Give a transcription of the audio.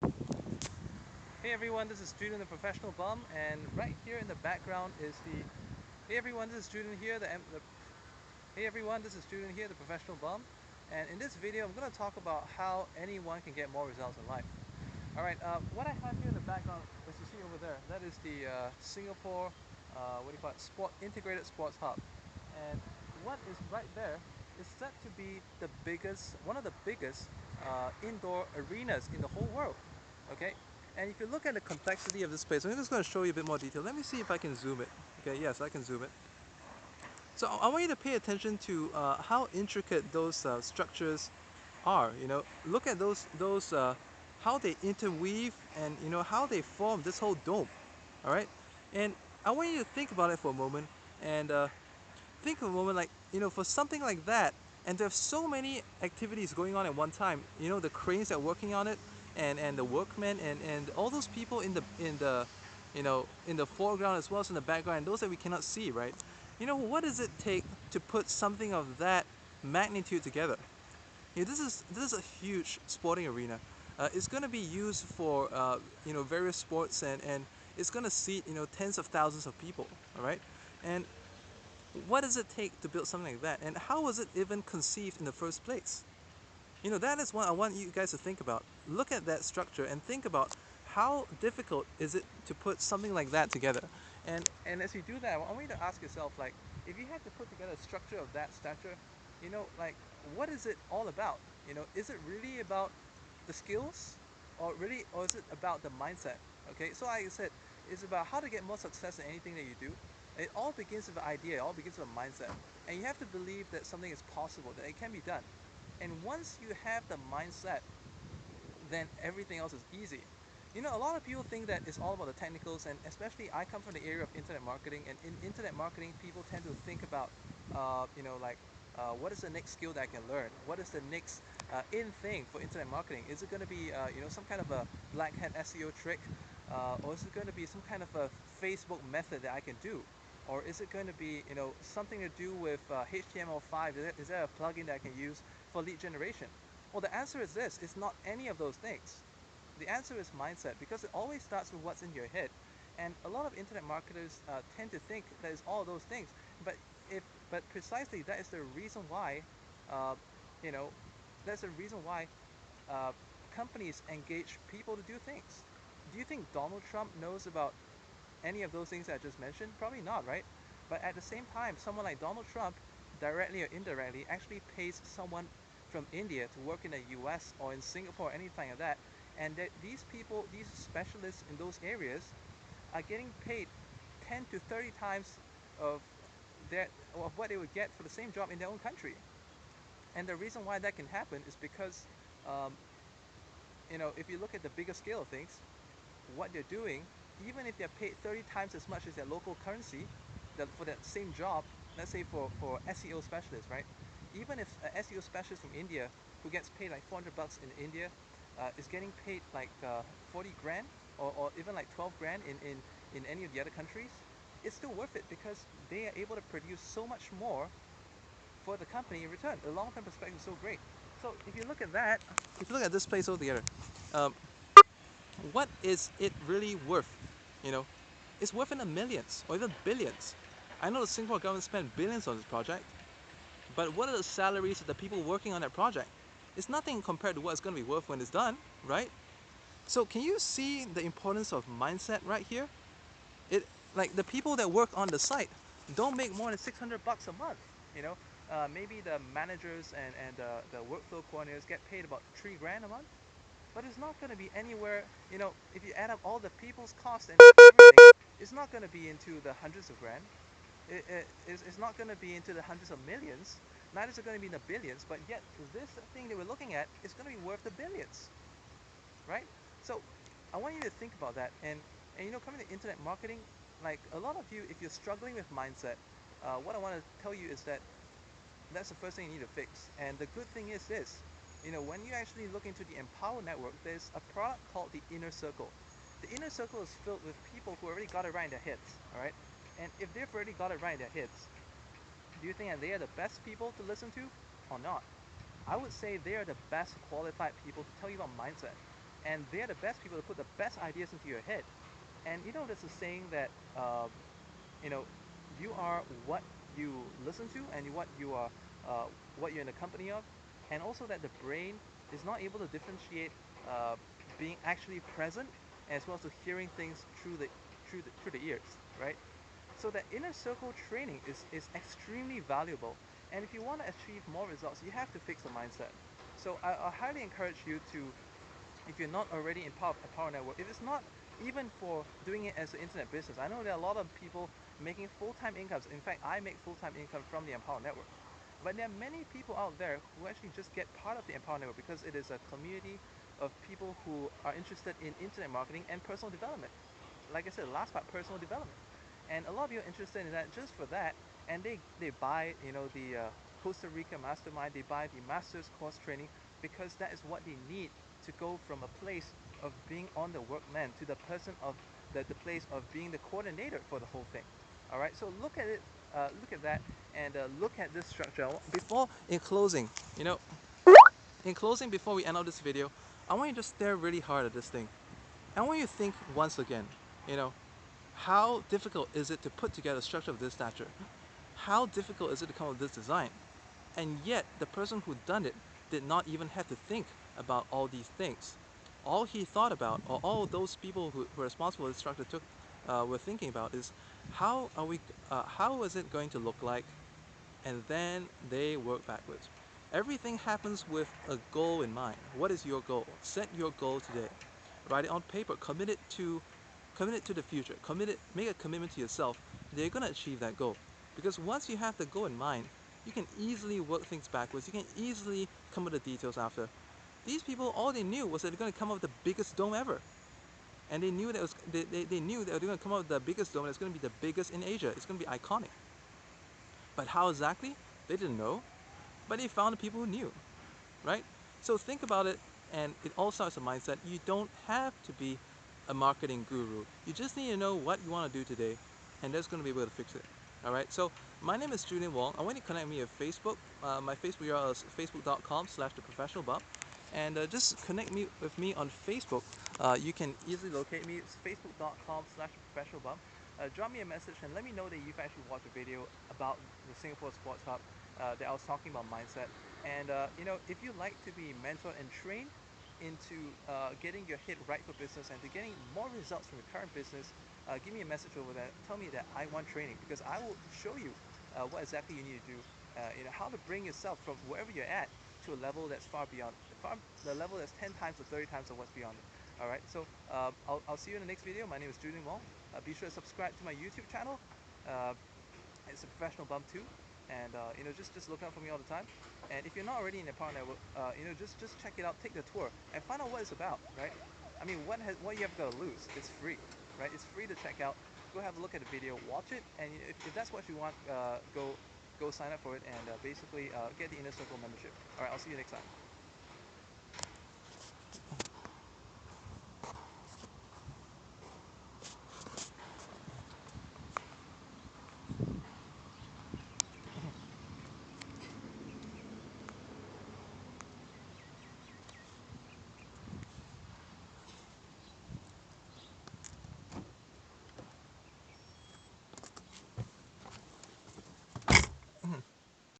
Hey everyone, this is Julian, the professional bum, and right here in the background is the. Hey everyone, this is Julian here, the. Hey everyone, this is Julian here, the professional bum, and in this video I'm going to talk about how anyone can get more results in life. All right, what I have here in the background, as you see over there, that is the Singapore, what do you call it, integrated sports hub, and what is right there is said to be one of the biggest indoor arenas in the whole world. Okay, and if you look at the complexity of this place, I'm just going to show you a bit more detail. Let me see if I can zoom it. Okay, yes, I can zoom it. So I want you to pay attention to how intricate those structures are. Look at those how they interweave, and how they form this whole dome. All right, and I want you to think about it for a moment, and think for a moment, like for something like that, and there's so many activities going on at one time. The cranes that are working on it, and the workmen, and all those people in the foreground as well as in the background, and those that we cannot see, right? What does it take to put something of that magnitude together? This is a huge sporting arena. It's going to be used for various sports, and it's going to seat tens of thousands of people. All right, and what does it take to build something like that, and how was it even conceived in the first place? That is what I want you guys to think about. Look at that structure and think about how difficult is it to put something like that together. And as you do that, I want you to ask yourself, like, if you had to put together a structure of that stature, like, what is it all about? Is it really about the skills, or is it about the mindset? Okay, so like I said, it's about how to get more success in anything that you do. It all begins with an idea, it all begins with a mindset. And you have to believe that something is possible, that it can be done. And once you have the mindset, then everything else is easy. A lot of people think that it's all about the technicals, and especially I come from the area of internet marketing, and in internet marketing, people tend to think about, like, what is the next skill that I can learn? What is the next in thing for internet marketing? Is it going to be, some kind of a black hat SEO trick, or is it going to be some kind of a Facebook method that I can do? Or is it going to be, something to do with HTML5? Is there a plugin that I can use for lead generation? Well, the answer is this. It's not any of those things. The answer is mindset, because it always starts with what's in your head. And a lot of internet marketers tend to think that it's all those things. But but precisely that is the reason why, uh, you know, that's the reason why uh, companies engage people to do things. Do you think Donald Trump knows about any of those things I just mentioned? Probably not, right? But at the same time, someone like Donald Trump, directly or indirectly, actually pays someone from India to work in the US or in Singapore or anything like that. And that these people, these specialists in those areas, are getting paid 10 to 30 times of of what they would get for the same job in their own country. And the reason why that can happen is because, um, if you look at the bigger scale of things, what they're doing, even if they're paid 30 times as much as their local currency for that same job, let's say for SEO specialists, right? Even if an SEO specialist from India who gets paid like 400 bucks in India is getting paid like 40 grand, or even like 12 grand in any of the other countries, it's still worth it because they are able to produce so much more for the company in return. The long-term perspective is so great. So if you look at that, if you look at this place altogether, um, what is it really worth? You know, it's worth in the millions or even billions. I know the Singapore government spent billions on this project, but what are the salaries of the people working on that project? It's nothing compared to what it's going to be worth when it's done, right? So can you see the importance of mindset right here? It Like the people that work on the site don't make more than 600 bucks a month. You know, maybe the managers and the workflow coordinators get paid about 3 grand a month, but it's not going to be anywhere. If you add up all the people's costs and everything, it's not going to be into the hundreds of grand. It's not going to be into the hundreds of millions. Neither is it going to be in the billions. But yet, this thing that we're looking at is going to be worth the billions, right? So, I want you to think about that. And coming to internet marketing, like a lot of you, if you're struggling with mindset, what I want to tell you is that that's the first thing you need to fix. And the good thing is this, when you actually look into the Empower Network, there's a product called the Inner Circle. The Inner Circle is filled with people who already got it right in their heads, all right? And if they've already got it right in their heads, do you think that they are the best people to listen to or not? I would say they are the best qualified people to tell you about mindset. and they're the best people to put the best ideas into your head. And you know, there's a saying that you know, you are what you listen to, and uh, what you're in the company of, and also that the brain is not able to differentiate uh, being actually present as well as to hearing things through the ears, right? So that inner circle training is extremely valuable. And if you want to achieve more results, you have to fix the mindset. So I highly encourage you to, if you're not already in part of a Power Network, if it's not even for doing it as an internet business, I know there are a lot of people making full-time incomes. In fact, I make full-time income from the Empower Network. But there are many people out there who actually just get part of the Empower Network because it is a community of people who are interested in internet marketing and personal development. Like I said, the last part, personal development. And a lot of you are interested in that just for that, and they buy, you know, the Costa Rica Mastermind, they buy the Master's Course Training because that is what they need to go from a place of being on the workman to the person of the place of being the coordinator for the whole thing. All right, so look at it, look at that, and look at this structure. Before, in closing, you know, in closing, before we end out this video, I want you to stare really hard at this thing. I want you to think once again, you know, how difficult is it to put together a structure of this stature? How difficult is it to come up with this design? And yet, the person who done it did not even have to think about all these things. All he thought about, or all those people who were responsible for this structure were thinking about is how is it going to look like, and then they work backwards. Everything happens with a goal in mind. What is your goal? Set your goal today. Write it on paper. Commit it to the future. Make a commitment to yourself that you're going to achieve that goal. Because once you have the goal in mind, you can easily work things backwards. You can easily come up with the details after. These people, all they knew was that they're going to come up with the biggest dome ever. And they knew that they knew that they were going to come up with the biggest dome, and it's going to be the biggest in Asia. It's going to be iconic. But how exactly? They didn't know. But they found the people who knew, right? So think about it, and it all starts with mindset. You don't have to be a marketing guru. You just need to know what you want to do today, and that's going to be able to fix it. All right. So my name is Julian Wong. I want you to connect me with Facebook. My Facebook URL is facebook.com/theprofessionalbum, and just connect me with me on Facebook. You can easily locate me. It's facebook.com/theprofessionalbum. Drop me a message and let me know that you've actually watched a video about the Singapore Sports Hub that I was talking about mindset. And you know, if you like to be mentored and trained into getting your head right for business and to getting more results from your current business, give me a message over there. Tell me that I want training, because I will show you what exactly you need to do. You know, how to bring yourself from wherever you're at to a level that's far beyond, the level that's 10 times or 30 times of what's beyond it. All right, so I'll see you in the next video. My name is Julian Wong. Be sure to subscribe to my YouTube channel. Uh, it's a professional bum too, and you know, just look out for me all the time. And if you're not already in the Power Network, you know, just check it out, take the tour, and find out what it's about, right? I mean, what you have got to lose? It's free, right? It's free to check out. Go have a look at the video, watch it, and if that's what you want, go sign up for it, and basically get the Inner Circle membership. All right, I'll see you next time.